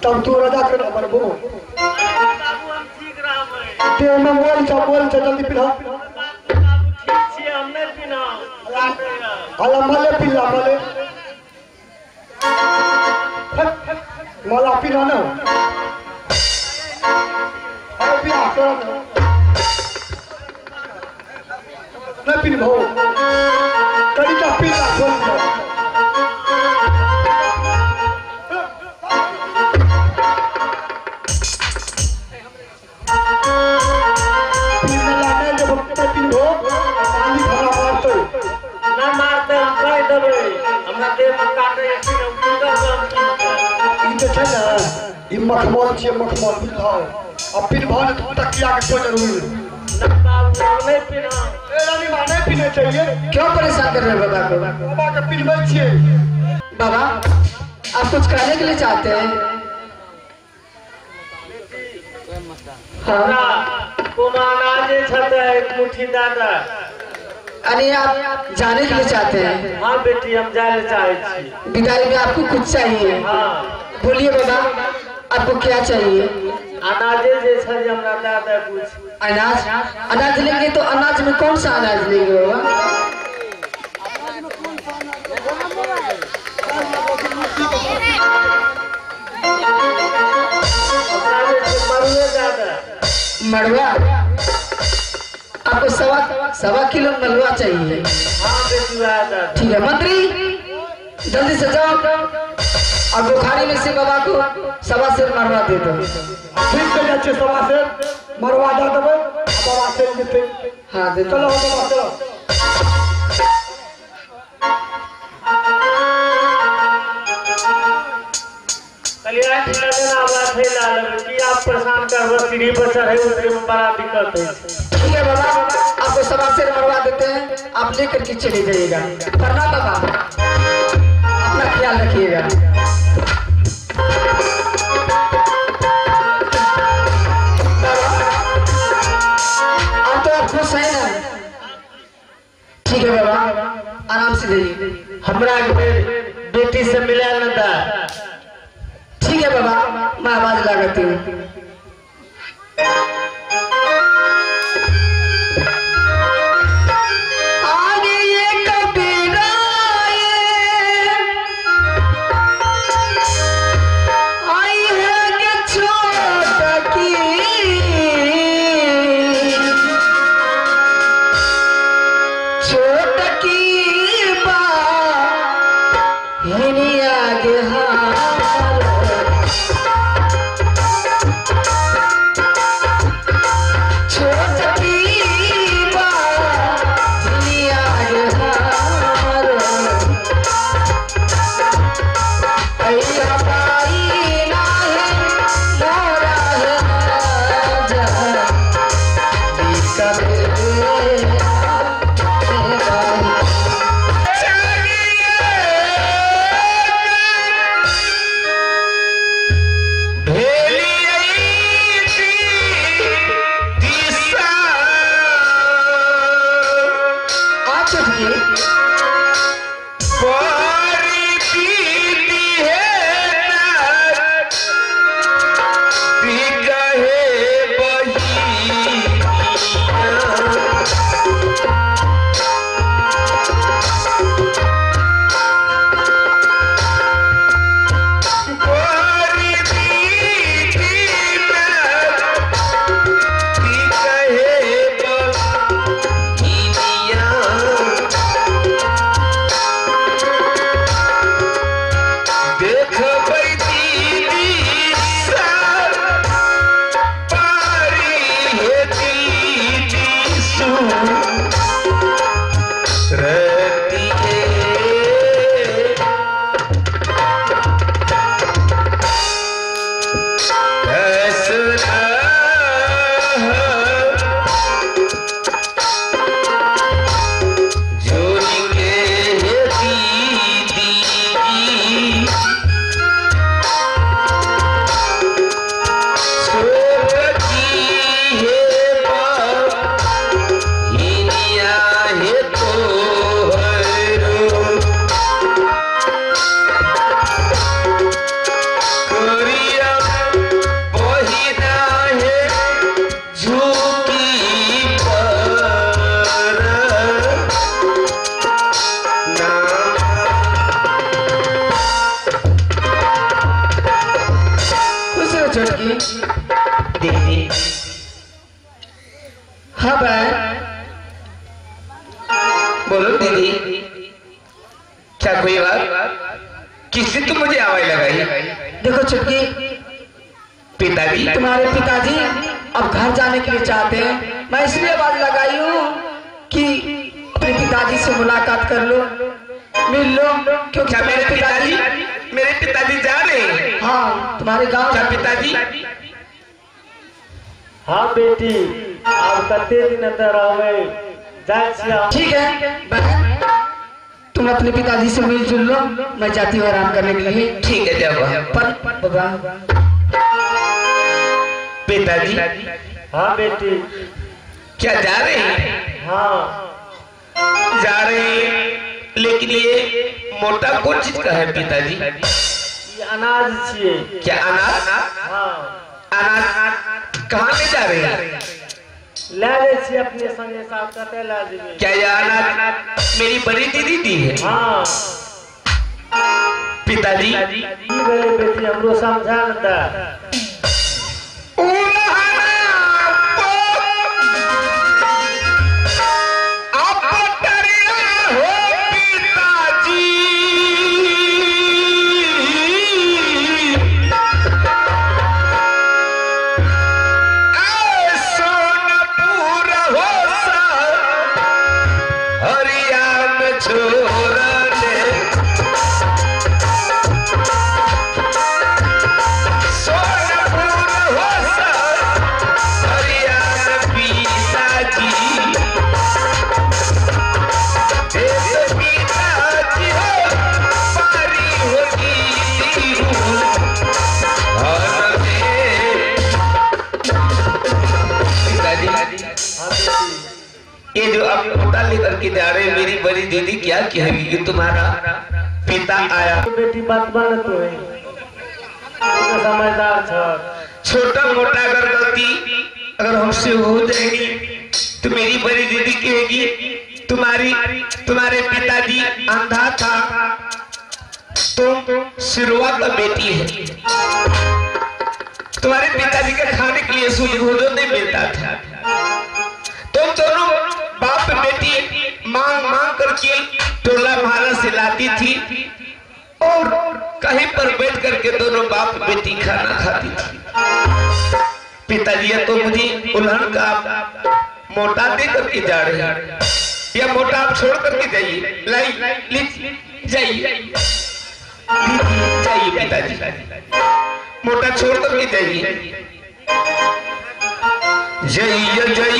तब तो राजा कर हमर बो बाबू हम ठीक रहा मैं ते में बोल जल्दी पिला बाबू ठीक छी हम नहीं पिना आला मले पिला मले मला पिला ना अरे पिला कर ना पिल भो कड़ी का पिला खोल मखमल छे मखमल बुझाओ अब फिर भान तकिया के कोई जरूरी नहीं पीना ए रानी माने पीने चाहिए क्यों परेशान कर रहे हो बाबा को? बाबा का पिलबल छे बाबा आप कुछ कहने के लिए चाहते हैं? हाँ कुमाना जे छते एक मुट्ठी दादा अरे आप जाने के लिए चाहते हैं? हाँ बेटी हम जाने चाहे छी विदाई में आपको कुछ चाहिए? हाँ बोलिए बाबा आपको क्या चाहिए? अनाजे जे छे हमरा दादा कुछ अनाज अनाज लेंगे तो अनाज में कौन सा अनाज लेंगे बाबा? मड़वा आपको सवा किलो मलवा चाहिए। ठीक है मंत्री जल्दी से जाओ और बुखारी में से बाबा को सवा सेर मरवा दे दो। ठीक है अच्छे सवा सेर मरवा दे देबे बाबा सेर देते। हाँ दे चलो बाबा चलो कलिया ठेला देना बात है लाल कि आप परेशान कर बस सीढ़ी पर चढ़े उतरे में बड़ा दिक्कत है। ठीक है बाबा आपको सवा सेर मरवा देते हैं आप लेकर के चले जाइएगा। प्रणाम बाबा अपना ख्याल रखिएगा। अब तो आप खुश हैं ना? ठीक है बाबा आराम से जाइए। हमरा बेटी से मिला न था। ठीक है बाबा मैं आवाज लगाती हूँ। हाँ भाई बोलो दीदी, क्या कोई बात? किसने तुम मुझे आवाज लगाई? देखो चुटकी, पिताजी, तुम्हारे पिताजी अब घर जाने के लिए चाहते हैं। मैं इसलिए आवाज लगाई हूँ कि अपने पिताजी से मुलाकात कर लो, मिल लो, क्योंकि क्या मेरे पिताजी जा रहे हैं? हाँ, तुम्हारे गांव। क्या पिताजी? हाँ बेटी, आप कते दिन अंदर आओगे? ठीक है बहन, तुम अपने पिताजी से मिलजुल लो, मैं जाती हूँ आराम करने के लिए। ठीक है जाओ। पर पिताजी। हाँ बेटी। क्या जा रहे हैं? हाँ जा रहे हैं, लेकिन ये मोटा कौन चीज का है पिताजी? ये अनाज छिए। क्या अनाज? हाँ। अनाज कहाँ ले जा रहे हैं? ले ले छी अपने संगे साथ कते ला देबे। क्या ये अनाज मेरी बड़ी दीदी दी है? हाँ पिताजी। की गए बेटी, हमरो समझा न दा। ये जो अब मोटा लेकर के जा रहे हैं मेरी बड़ी दीदी, क्या कहेगी कि तुम्हारा पिता आया? बेटी बात बन तो है, समझदार छ। छोटा मोटा अगर गलती अगर हमसे हो जाएगी तो मेरी बड़ी दीदी कहेगी तुम्हारे पिताजी अंधा था, तुम सिरवा का बेटी है, तुम्हारे पिताजी के खाने के लिए सूझ भोजन नहीं मिलता था, तुम दोनों बाप बेटी मांग मांग करके टोला महला से लाती थी और कहीं पर बैठ करके दोनों बाप बेटी खाना खाती थी। पिताजी तो मुझे उल्हन का मोटा दे करके जा रहे हैं, या मोटा आप छोड़ करके जाइए, जाइए पिताजी, मोटा छोड़ करके जाइए। जय जय